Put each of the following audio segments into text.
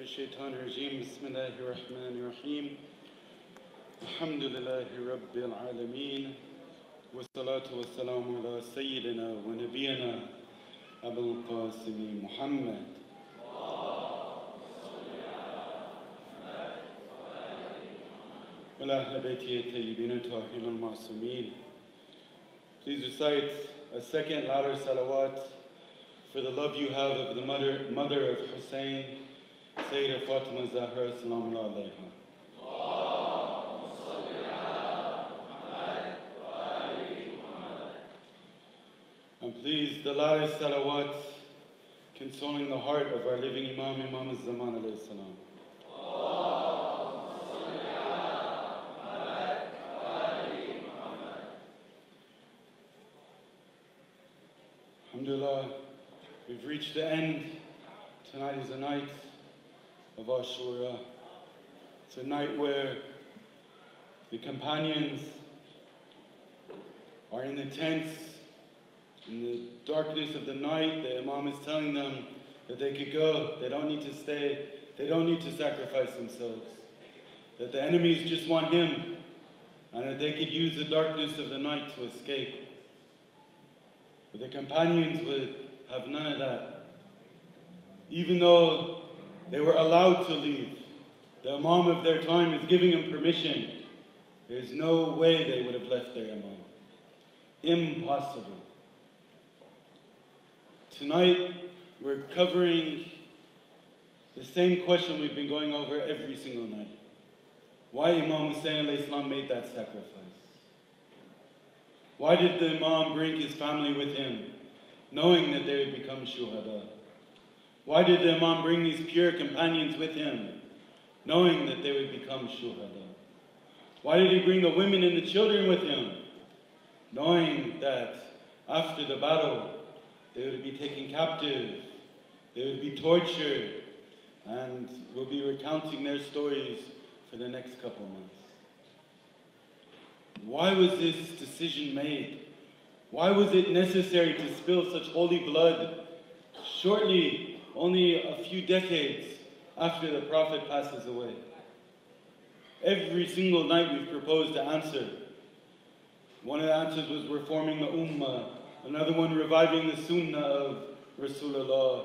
الشيطان الرجيم بسم الله الرحمن الرحيم الحمد لله رب العالمين والصلاة والسلام على سيدنا ونبينا أبو القاسم محمد وعلى أهل بيته الطيبين الطاهرين المعصومين. Please recite a second louder salawat for the love you have of the mother of Hussein, Sayyidah Fatima Zahra, salamu alayha. And please, the loudest salawat consoling the heart of our living Imam, Imam al-Zaman alayhi salam. Alhamdulillah, we've reached the end. Tonight is a night of Ashura. It's a night where the companions are in the tents. In the darkness of the night, the Imam is telling them that they could go, they don't need to stay, they don't need to sacrifice themselves. That the enemies just want him, and that they could use the darkness of the night to escape. But the companions would have none of that. Even though they were allowed to leave, the Imam of their time is giving them permission. There's no way they would have left their Imam. Impossible. Tonight, we're covering the same question we've been going over every single night. Why Imam Hussein alayhi salam made that sacrifice? Why did the Imam bring his family with him, knowing that they would become shuhada? Why did the Imam bring these pure companions with him, knowing that they would become shuhada? Why did he bring the women and the children with him, knowing that after the battle, they would be taken captive, they would be tortured, and we'll be recounting their stories for the next couple months. Why was this decision made? Why was it necessary to spill such holy blood shortly, only a few decades after the Prophet passes away? Every single night we've proposed to answer. One of the answers was reforming the Ummah. Another one reviving the Sunnah of Rasulullah.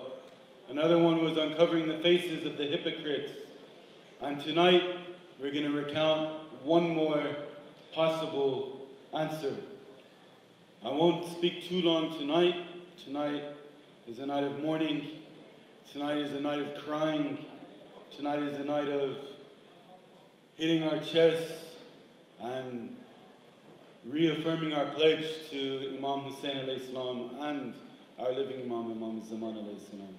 Another one was uncovering the faces of the hypocrites. And tonight we're going to recount one more possible answer. I won't speak too long tonight. Tonight is a night of mourning. Tonight is a night of crying. Tonight is a night of hitting our chests and reaffirming our pledge to Imam Hussein alayhi salam and our living Imam, Imam al-Zaman alayhi salam.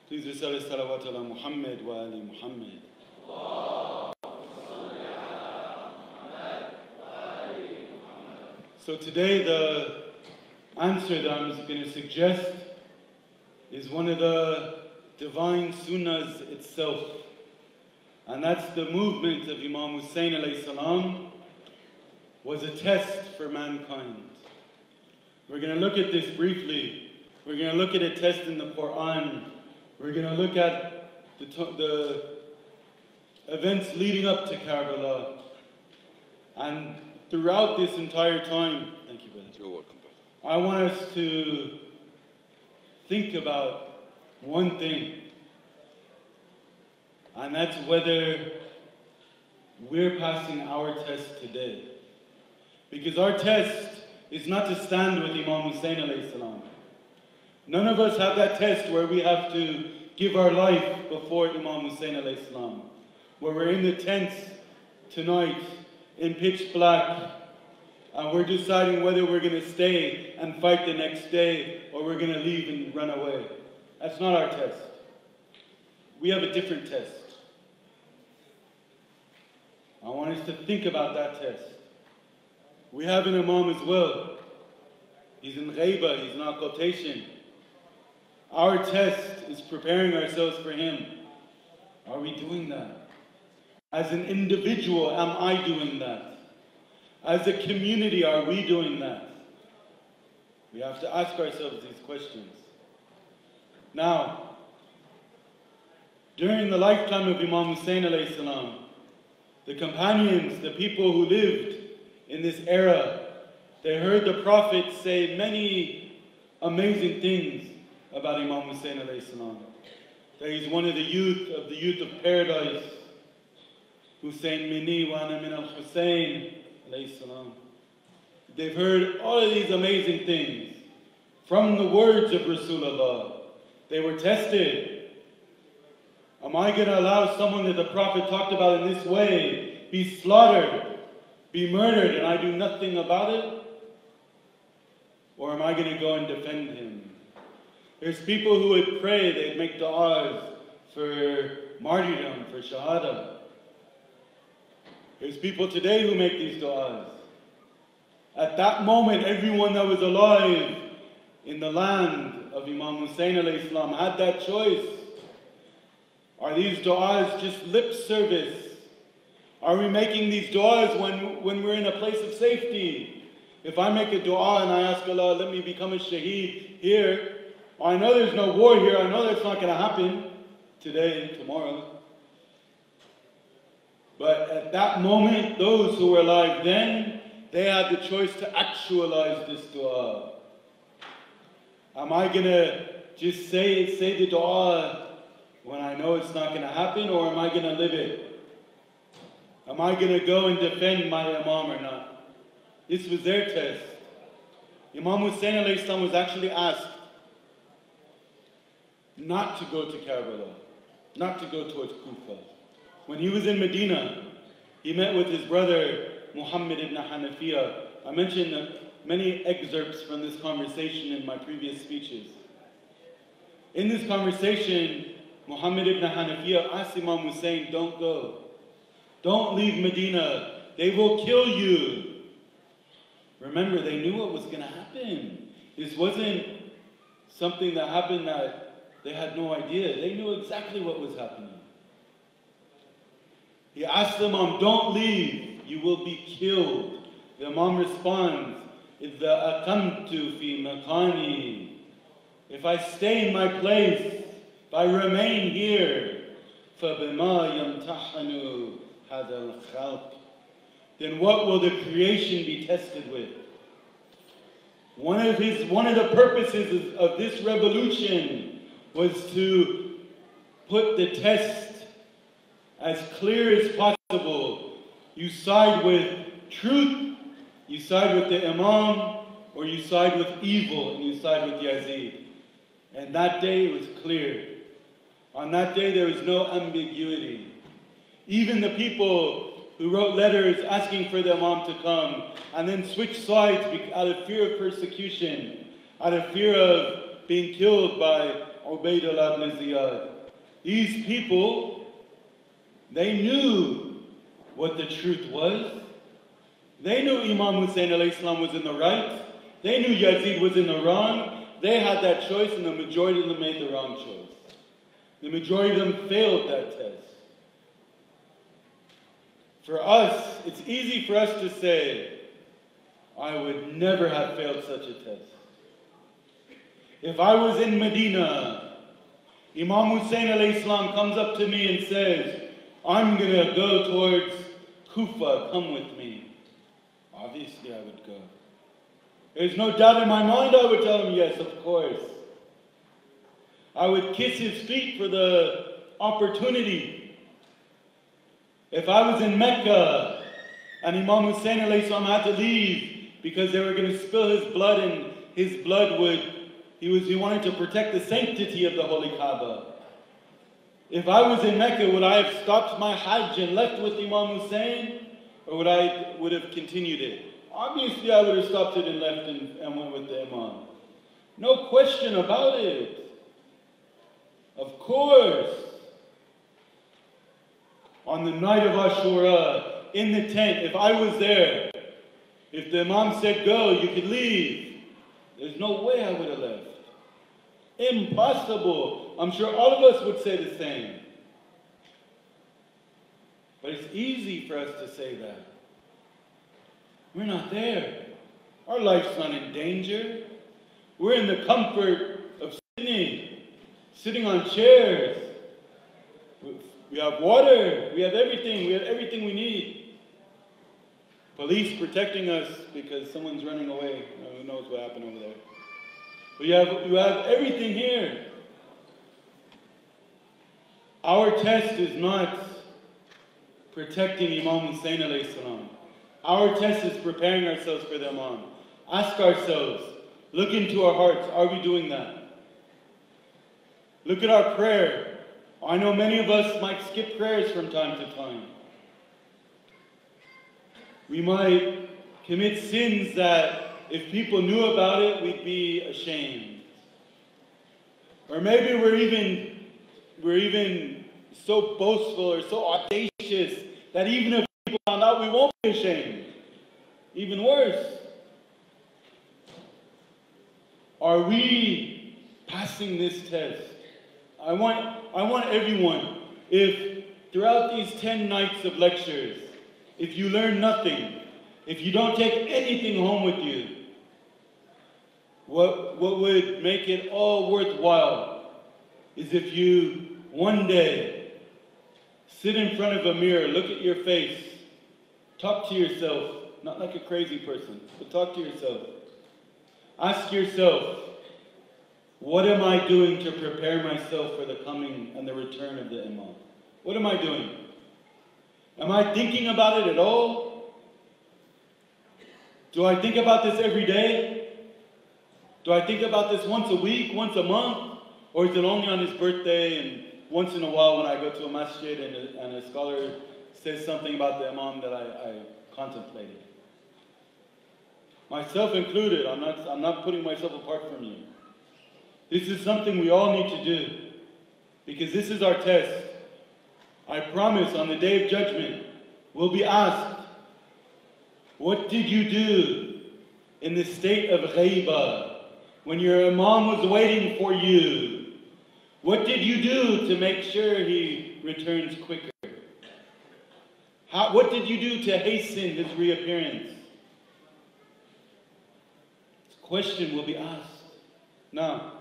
Please recite salawat ala Muhammad wa ali Muhammad. So today the answer that I'm going to suggest is one of the divine sunnahs itself. And that's the movement of Imam Hussein alayhi salam was a test for mankind. We're going to look at this briefly. We're going to look at a test in the Quran. We're going to look at the events leading up to Karbala. And throughout this entire time, thank you, brother. You're welcome, brother. I want us to think about one thing. And that's whether we're passing our test today. Because our test is not to stand with Imam Hussein alayhi salam. None of us have that test where we have to give our life before Imam Hussein alayhi salam. Where we're in the tents tonight in pitch black and we're deciding whether we're going to stay and fight the next day or we're going to leave and run away. That's not our test. We have a different test. I want us to think about that test. We have an Imam as well. He's in ghaiba, he's in occultation. Our test is preparing ourselves for him. Are we doing that? As an individual, am I doing that? As a community, are we doing that? We have to ask ourselves these questions. Now, During the lifetime of Imam Hussein alayhi salam, the companions, the people who lived in this era, they heard the Prophet say many amazing things about Imam Hussein alayhi salam. That he's one of the youth of paradise. Hussein minni wa ana min al-Hussein alayhi salam. They've heard all of these amazing things from the words of Rasulullah. They were tested. Am I going to allow someone that the Prophet talked about in this way be slaughtered, be murdered, and I do nothing about it? Or am I going to go and defend him? There's people who would pray, they'd make du'as for martyrdom, for shahada. There's people today who make these du'as. At that moment, everyone that was alive in the land of Imam Hussein alayhi salam had that choice. Are these du'as just lip service? Are we making these du'as when we're in a place of safety? If I make a du'a and I ask Allah, let me become a shaheed here, I know there's no war here, I know that's not going to happen today, tomorrow. But at that moment, those who were alive then, they had the choice to actualize this du'a. Am I going to just say the du'a when I know it's not going to happen, or am I going to live it? Am I going to go and defend my Imam or not? This was their test. Imam Hussein alayhi salam was actually asked not to go to Karbala, not to go towards Kufa. When he was in Medina, he met with his brother Muhammad ibn Hanafiya. I mentioned many excerpts from this conversation in my previous speeches. In this conversation, Muhammad ibn Hanafiya asked Imam Hussein, don't go. Don't leave Medina. They will kill you. Remember, they knew what was going to happen. This wasn't something that happened that they had no idea. They knew exactly what was happening. He asked the Imam, don't leave. You will be killed. The Imam responds, إِذَا أَقَمْتُ فِي مَكَانِي. If I stay in my place, if I remain here, فَبِمَا يَمْتَحَنُ هَذَا الْخَلْقِ. Then what will the creation be tested with? One of the purposes of this revolution was to put the test as clear as possible. You side with truth, you side with the Imam, or you side with evil and you side with Yazid. And that day it was clear. On that day there was no ambiguity. Even the people who wrote letters asking for the Imam to come and then switched sides out of fear of persecution, out of fear of being killed by Ubaydullah ibn Ziyad. These people, they knew what the truth was. They knew Imam Hussein alayhi salam was in the right. They knew Yazid was in the wrong. They had that choice, and the majority of them made the wrong choice. The majority of them failed that test. For us, it's easy for us to say, I would never have failed such a test. If I was in Medina, Imam Hussein alayhi salam comes up to me and says, I'm going to go towards Kufa, come with me. Obviously I would go. There's no doubt in my mind I would tell him, yes, of course. I would kiss his feet for the opportunity. If I was in Mecca and Imam Hussein alayhi salam had to leave because they were going to spill his blood, and his blood he wanted to protect the sanctity of the Holy Kaaba. If I was in Mecca, would I have stopped my Hajj and left with Imam Hussein? Or would have continued it? Obviously I would have stopped it and left and went with the Imam. No question about it. Of course. On the night of Ashura, in the tent, if I was there, if the Imam said go, you could leave, there's no way I would have left. Impossible. I'm sure all of us would say the same. But it's easy for us to say that. We're not there. Our life's not in danger. We're in the comfort of sitting on chairs. We have water, we have everything we need. Police protecting us because someone's running away. Who knows what happened over there. But you have everything here. Our test is not protecting Imam Hussein alayhi salam. Our test is preparing ourselves for the Imam. Ask ourselves, look into our hearts, are we doing that? Look at our prayer. I know many of us might skip prayers from time to time. We might commit sins that if people knew about it, we'd be ashamed. Or maybe we're even so boastful or so audacious that even if people found out, we won't be ashamed. Even worse. Are we passing this test? I want everyone, if throughout these 10 nights of lectures, if you learn nothing, if you don't take anything home with you, what would make it all worthwhile is if you one day sit in front of a mirror, look at your face, talk to yourself, not like a crazy person, but talk to yourself. Ask yourself, what am I doing to prepare myself for the coming and the return of the Imam? What am I doing? Am I thinking about it at all? Do I think about this every day? Do I think about this once a week, once a month? Or is it only on his birthday and once in a while when I go to a masjid and a scholar says something about the Imam that I contemplated? Myself included, I'm not putting myself apart from you. This is something we all need to do because this is our test. I promise on the Day of Judgment, we'll be asked, what did you do in the state of ghaibah when your Imam was waiting for you? What did you do to make sure he returns quicker? What did you do to hasten his reappearance? This question will be asked. Now,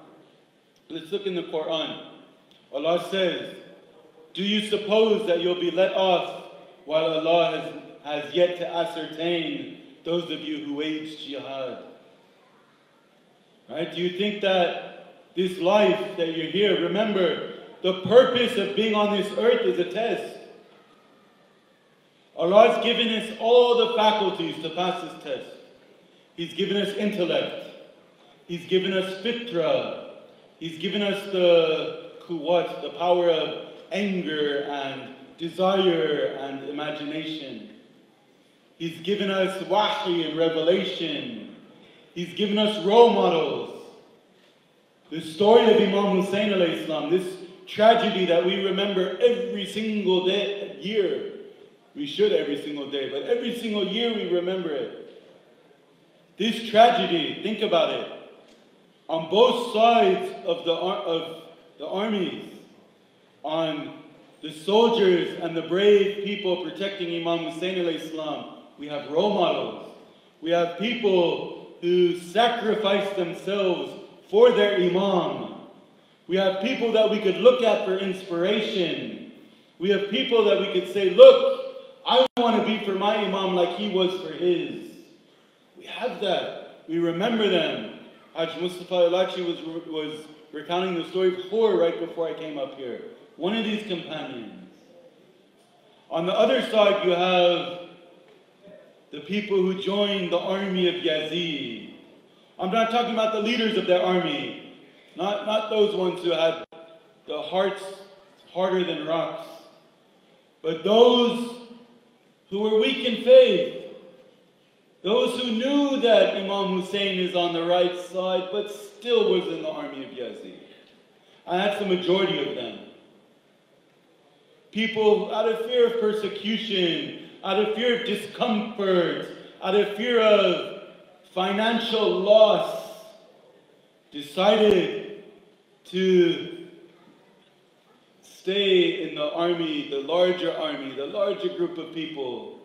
let's look in the Quran. Allah says, do you suppose that you'll be let off while Allah has yet to ascertain those of you who waged jihad? Right? Do you think that this life that you're here, remember, the purpose of being on this earth is a test. Allah has given us all the faculties to pass this test. He's given us intellect. He's given us fitra. He's given us the quwwat, the power of anger and desire and imagination. He's given us wahy and revelation. He's given us role models. The story of Imam Hussein alayhi salam, this tragedy that we remember every single year. We should every single day, but every single year we remember it. This tragedy, think about it. On both sides of the armies, on the soldiers and the brave people protecting Imam Hussein alayhi salam, we have role models. We have people who sacrifice themselves for their Imam. We have people that we could look at for inspiration. We have people that we could say, look, I want to be for my Imam like he was for his. We have that. We remember them. Hajj Mustafa Alachi was recounting the story of Khor right before I came up here. One of these companions. On the other side, you have the people who joined the army of Yazid. I'm not talking about the leaders of that army. Not those ones who had the hearts harder than rocks. But those who were weak in faith. Those who knew that Imam Hussein is on the right side, but still was in the army of Yazid. And that's the majority of them. People, out of fear of persecution, out of fear of discomfort, out of fear of financial loss, decided to stay in the army, the larger group of people.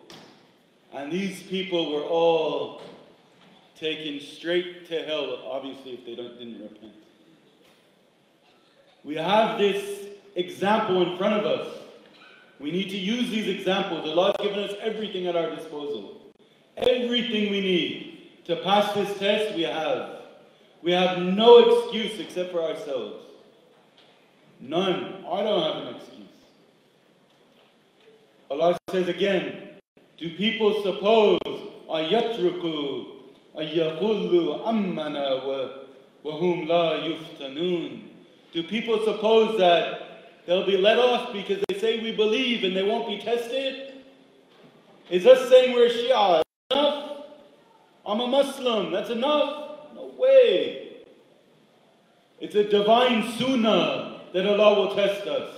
And these people were all taken straight to hell, obviously, if they didn't repent. We have this example in front of us. We need to use these examples. Allah has given us everything at our disposal. Everything we need to pass this test we have. We have no excuse except for ourselves. None. I don't have an excuse. Allah says again, do people suppose ayatruku ayaqullu ammana wa hum la yuftanun? Do people suppose that they'll be let off because they say we believe and they won't be tested? Is us saying we're Shia enough? I'm a Muslim, that's enough? No way. It's a divine sunnah that Allah will test us.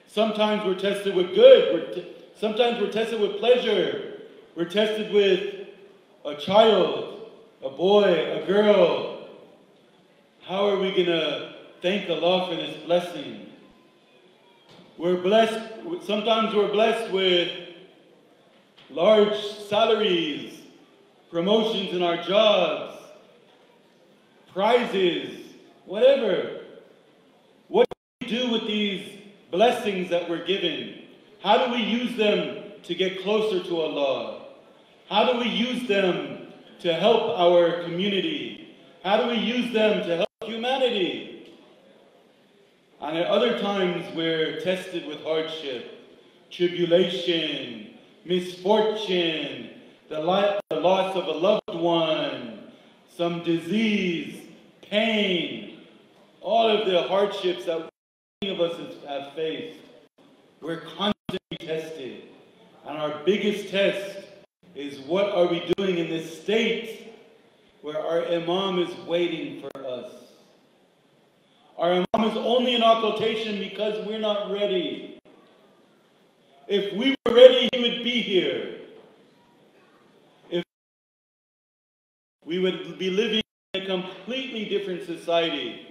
Sometimes we're tested with good, sometimes we're tested with pleasure. We're tested with a child, a boy, a girl. How are we going to thank Allah for this blessing? We're blessed, sometimes we're blessed with large salaries, promotions in our jobs, prizes, whatever. What do we do with these blessings that we're given? How do we use them to get closer to Allah? How do we use them to help our community? How do we use them to help humanity? And at other times we're tested with hardship, tribulation, misfortune, the loss of a loved one, some disease, pain, all of the hardships that many of us have faced. We're constantly tested. And our biggest test is, what are we doing in this state where our Imam is waiting for us? Our Imam is only in occultation because we're not ready. If we were ready, he would be here. If we would be living in a completely different society,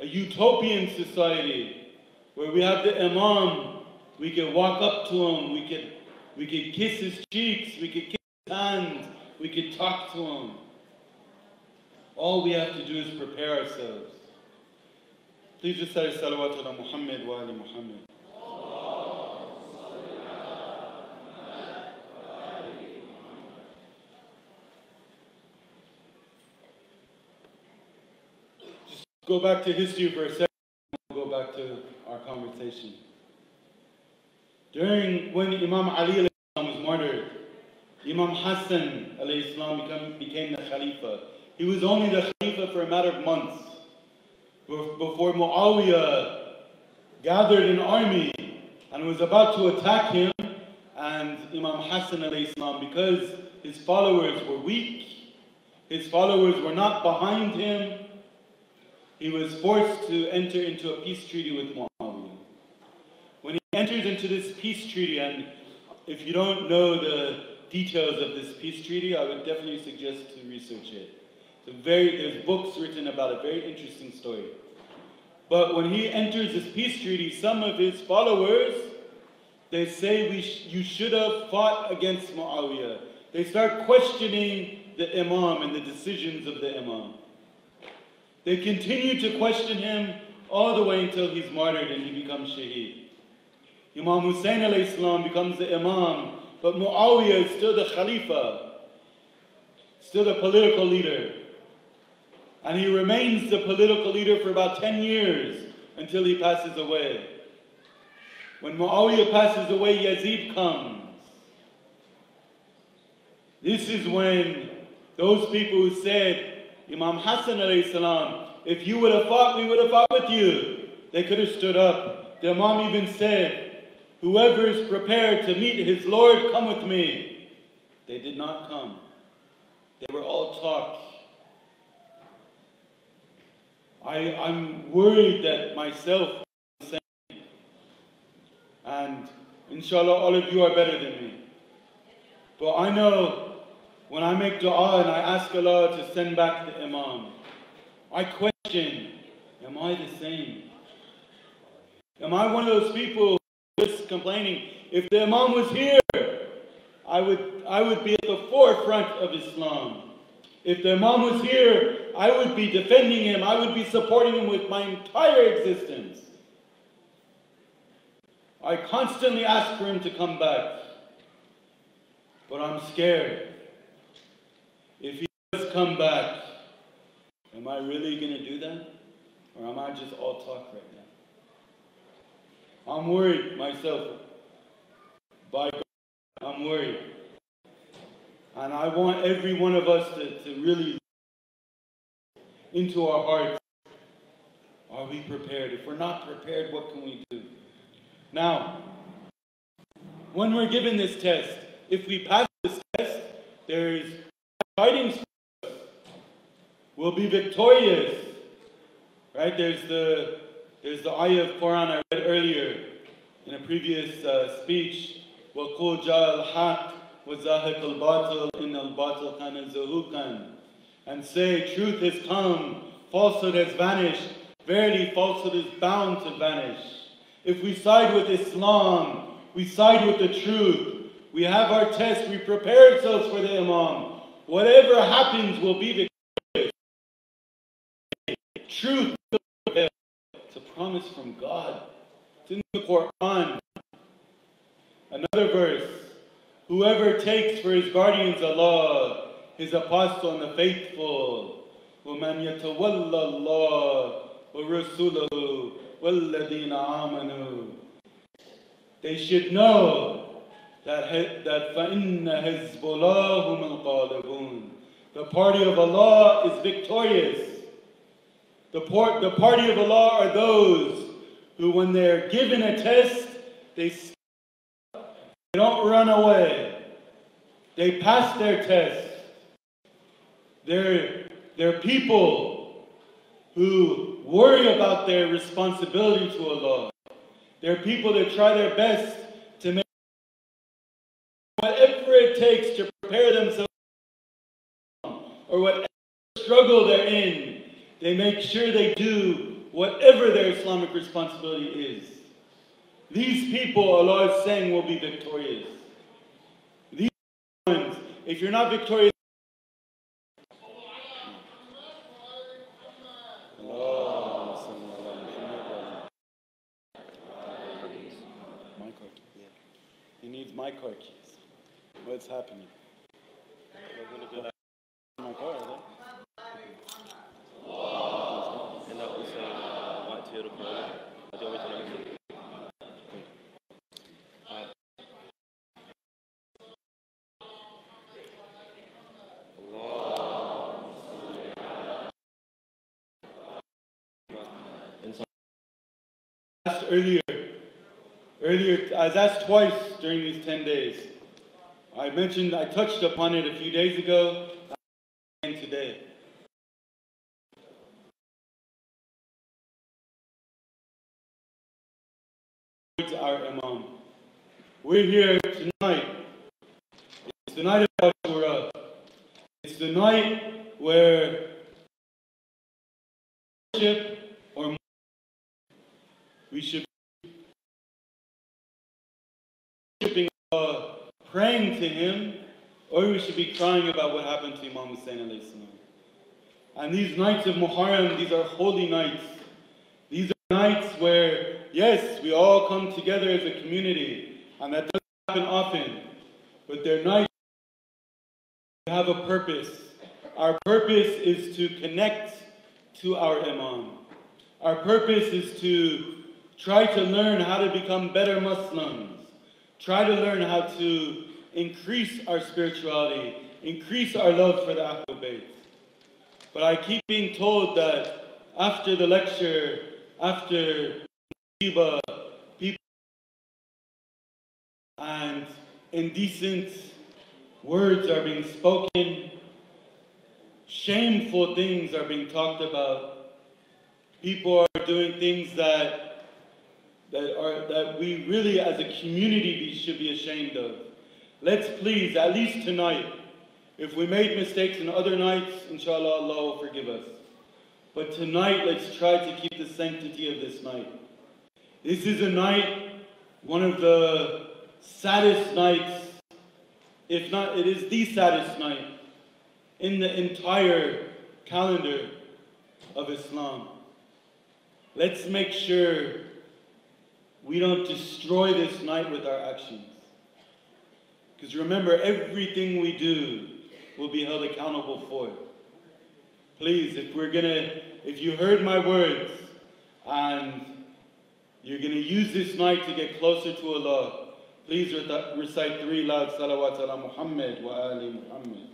a utopian society, where we have the Imam, we could walk up to him, we could kiss his cheeks, we could kiss his hands, we could talk to him. All we have to do is prepare ourselves. Please just say salawat ala Muhammad wa ali Muhammad. Just go back to history for a second, we'll go back to our conversation. When Imam Ali was martyred, Imam Hassan became the Khalifa. He was only the Khalifa for a matter of months before Muawiyah gathered an army and was about to attack him. And Imam Hassan, because his followers were weak, his followers were not behind him, he was forced to enter into a peace treaty with Muawiyah. When he enters into this peace treaty, and if you don't know the details of this peace treaty, I would definitely suggest to research it. There's books written about it, very interesting story. But when he enters this peace treaty, some of his followers, they say you should have fought against Muawiyah. They start questioning the Imam and the decisions of the Imam. They continue to question him all the way until he's martyred and he becomes Shaheed. Imam Hussein becomes the Imam, but Muawiyah is still the Khalifa, still the political leader. And he remains the political leader for about 10 years until he passes away. When Muawiyah passes away, Yazid comes. This is when those people who said, Imam Hassan if you would have fought, we would have fought with you. They could have stood up. The Imam even said, whoever is prepared to meet his Lord, come with me. They did not come. They were all talk. I'm worried that myself, and inshallah all of you are better than me. But I know when I make dua and I ask Allah to send back the Imam, I question, am I the same? Am I one of those people just complaining, if the Imam was here, I would be at the forefront of Islam. If the Imam was here, I would be defending him, I would be supporting him with my entire existence. I constantly ask for him to come back. But I'm scared. If he does come back, am I really going to do that? Or am I just all talk right now? I'm worried myself. By God, I'm worried. And I want every one of us to really into our hearts. Are we prepared? If we're not prepared, what can we do? Now, when we're given this test, if we pass this test, there's fighting for us. We'll be victorious. Right? There's the ayah of Quran I read earlier in a previous speech. وَقُلْ جَاءَ الْحَقِّ وَزَهَقَ الْبَاطِلُ إِنَّ الْبَاطِلَ كَانَ زَهُوقًا. And say, truth has come, falsehood has vanished. Verily, falsehood is bound to vanish. If we side with Islam, we side with the truth. We have our test, we prepare ourselves for the Imam. Whatever happens will be victorious. Truth will prevail. It's a promise from God. It's in the Quran. Another verse. Whoever takes for his guardians Allah, his apostle and the faithful, وَمَنْ يَتَوَلَّ اللَّهِ وَرَسُولَهُ وَالَّذِينَ آمَنُوا. They should know that فَإِنَّ حِزْبَ اللَّهِ هُمُ الْغَالِبُونَ. The party of Allah is victorious. The party of Allah are those who, when they're given a test, they don't run away. They pass their test. They're people who worry about their responsibility to Allah. They're people that try their best to make whatever it takes to prepare themselves, or whatever struggle they're in, they make sure they do whatever their Islamic responsibility is. These people, Allah is saying, will be victorious. These ones, if you're not victorious, he needs my car keys. What's happening? My car, is it? And that was white Toyota Corolla. Do you want me to know? Earlier, I was asked twice during these 10 days. I touched upon it a few days ago, and today. Our Imam. We're here tonight. It's the night of Ashura. It's the night where worship or we should be worshiping Allah, praying to Him, or we should be crying about what happened to Imam Hussein alayhi salam. And these nights of Muharram, these are holy nights. These are nights where, yes, we all come together as a community, and that doesn't happen often, but they're nights that have a purpose. Our purpose is to connect to our Imam. Our purpose is to try to learn how to become better Muslims. Try to learn how to increase our spirituality, increase our love for the Ahlul Bayt. But I keep being told that after the lecture, after people and indecent words are being spoken, shameful things are being talked about. People are doing things that we really as a community should be ashamed of. Let's please, at least tonight, if we made mistakes in other nights, inshallah, Allah will forgive us. But tonight, let's try to keep the sanctity of this night. This is a night, one of the saddest nights, if not, it is the saddest night in the entire calendar of Islam. Let's make sure we don't destroy this night with our actions. Because remember, everything we do will be held accountable for. Please, if you heard my words and you're gonna use this night to get closer to Allah, please recite 3 loud salawat ala Muhammad wa ali Muhammad.